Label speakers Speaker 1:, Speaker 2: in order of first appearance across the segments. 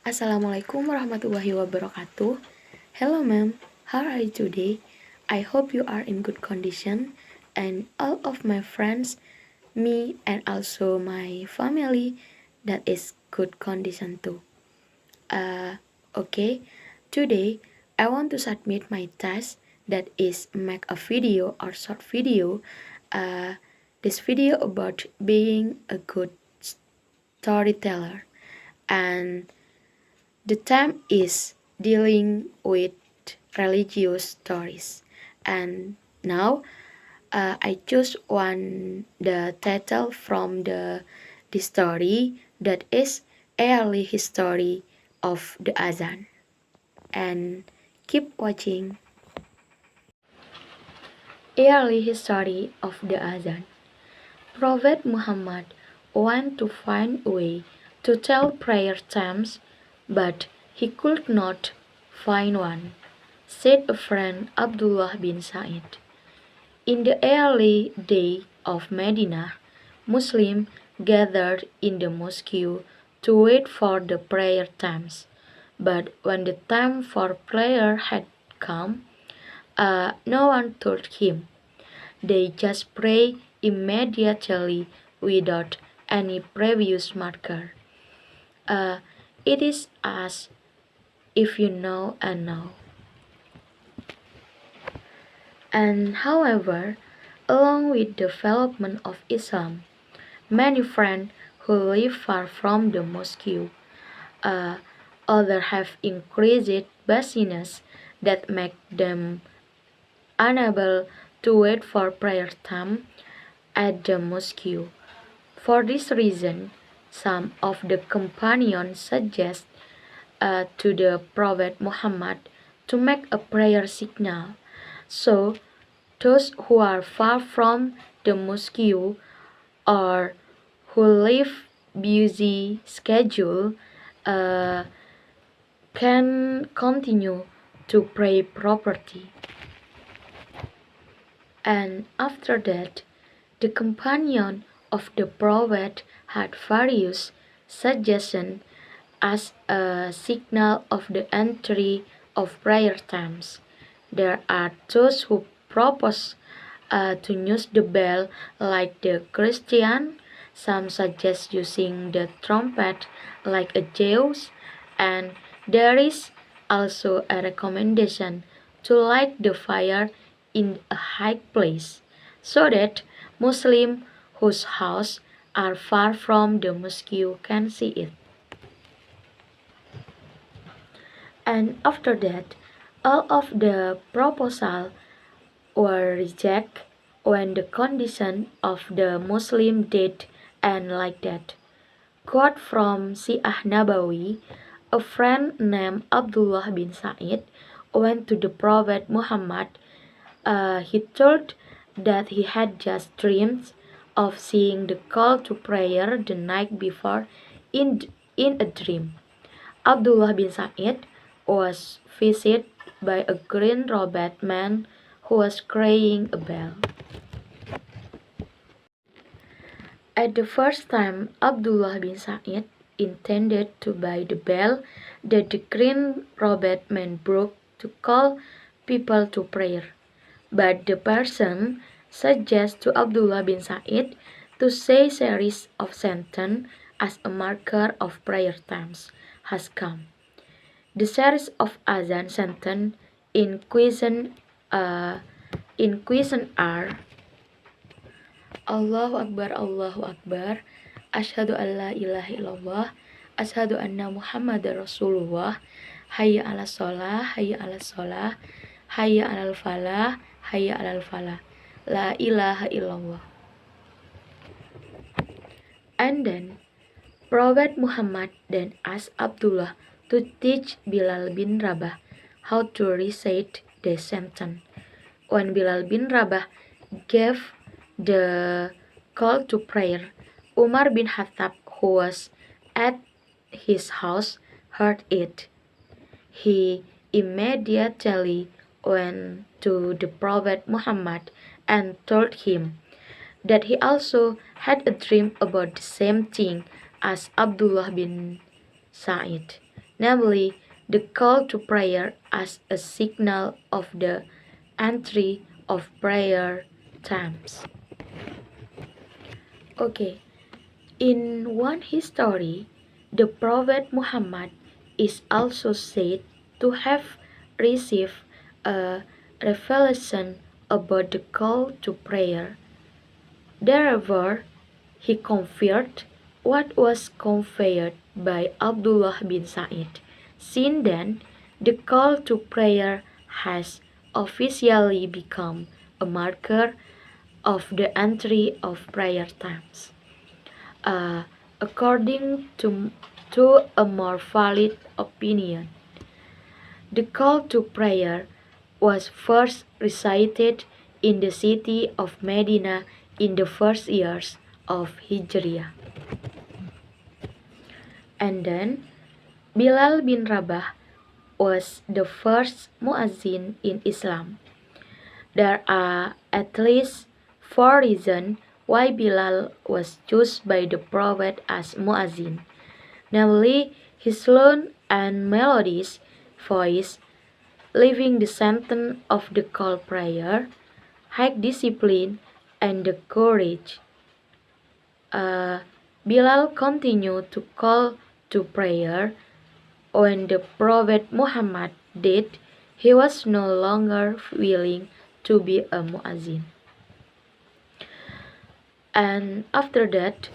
Speaker 1: Assalamualaikum warahmatullahi wabarakatuh. Hello ma'am, how are you today? I hope you are in good condition and all of my friends, me and also my family that is good condition too. Okay, today I want to submit my task that is make a video or short video. This video about being a good storyteller and the theme is dealing with religious stories. And now I choose one the title from the story that is early history of the ADZAN. And keep watching. Early history of the ADZAN. Prophet Muhammad wanted to find a way to tell prayer times, but he could not find one, said a friend Abdullah bin Sa'id. In the early day of Medina, Muslims gathered in the mosque to wait for the prayer times. But when the time for prayer had come, no one told him. They just pray immediately without any previous marker. Uh, it is as if you know and know. And however, along with the development of Islam, many friends who live far from the mosque, uh, others have increased busyness that make them unable to wait for prayer time at the mosque. For this reason, some of the companions suggest to the Prophet Muhammad to make a prayer signal. So, those who are far from the mosque or who live busy schedule uh, can continue to pray properly. And after that, the companion of the Prophet had various suggestions as a signal of the entry of prayer times. There are those who propose to use the bell like the Christian. Some suggest using the trumpet like a Jews, and there is also a recommendation to light the fire in a high place so that Muslims whose houses are far from the mosque can see it. And after that, all of the proposals were rejected when the condition of the Muslim did and like that. Quote from Syiah Nabawi, a friend named Abdullah bin Sa'id went to the Prophet Muhammad. He told that he had just dreamed of seeing the call to prayer the night before in a dream. Abdullah bin Sa'id was visited by a green-robed man who was carrying a bell. At the first time, Abdullah bin Sa'id intended to buy the bell that the green-robed man broke to call people to prayer. But the person suggests to Abdullah bin Sa'id to say series of sentences as a marker of prayer times has come. The series of azan sentence in question are Allahu Akbar, Asyhadu an la ilaha illallah, Asyhadu anna Muhammad Rasulullah, Hayya ala sholah, Hayya ala sholah, Hayya alal falah, Hayya alal falah, La ilaha illallah. And then Prophet Muhammad then asked Abdullah to teach Bilal bin Rabah how to recite the sentence. When Bilal bin Rabah gave the call to prayer, Umar bin Khattab, who was at his house, heard it. He immediately went to the Prophet Muhammad and told him that he also had a dream about the same thing as Abdullah bin Sa'id. namely the call to prayer as a signal of the entry of prayer times. Okay, in one history, the Prophet Muhammad is also said to have received a revelation about the call to prayer. Therefore, he confirmed what was conveyed by Abdullah bin Sa'id. Since then, the call to prayer has officially become a marker of the entry of prayer times. Uh, according to a more valid opinion, the call to prayer was first recited in the city of Medina in the first years of Hijriah. And then Bilal bin Rabah was the first muazzin in Islam. There are at least four reasons why Bilal was chosen by the Prophet as muazzin, namely his loud and melodious voice, living the sentence of the call prayer, high discipline, and the courage. Bilal continued to call to prayer. When the Prophet Muhammad died, he was no longer willing to be a muazzin. And after that,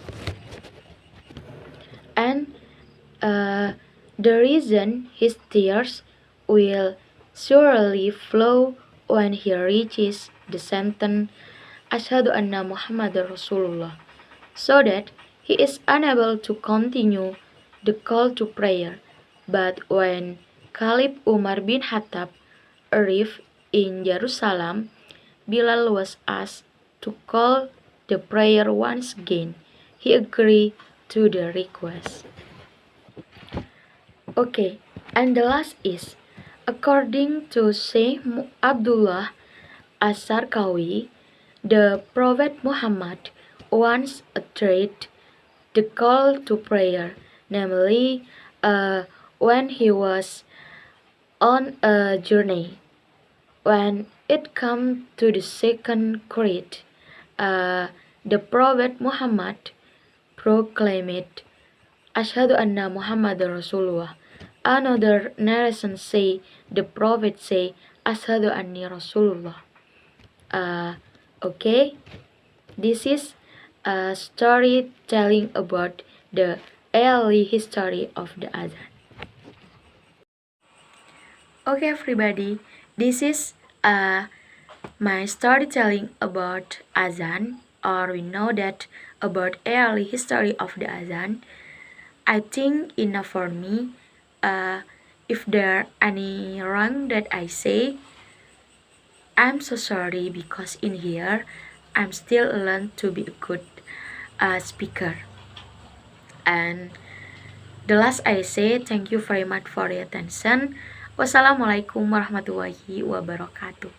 Speaker 1: and the reason his tears will surely flow when he reaches the sentence Ashhadu anna Muhammadar Rasulullah, so that he is unable to continue the call to prayer. But when Caliph Umar bin Khattab arrived in Jerusalem, Bilal was asked to call the prayer once again. He agreed to the request. Okay, and the last is, according to Sheikh Abdullah As-Sarkawi, the Prophet Muhammad once uttered the call to prayer, namely when he was on a journey. When it came to the second creed, the Prophet Muhammad proclaimed, Ashhadu anna Muhammad Rasulullah. Another narration say the Prophet say, Ashhadu anni Rasulullah. Okay, this is a story telling about the early history of the ADZAN. Okay, everybody, this is my storytelling about ADZAN, or we know that about early history of the ADZAN. I think enough for me. If there any wrong that I say, I'm so sorry, because in here I'm still learn to be a good speaker. And the last I say, thank you very much for your attention. Wassalamualaikum warahmatullahi wabarakatuh.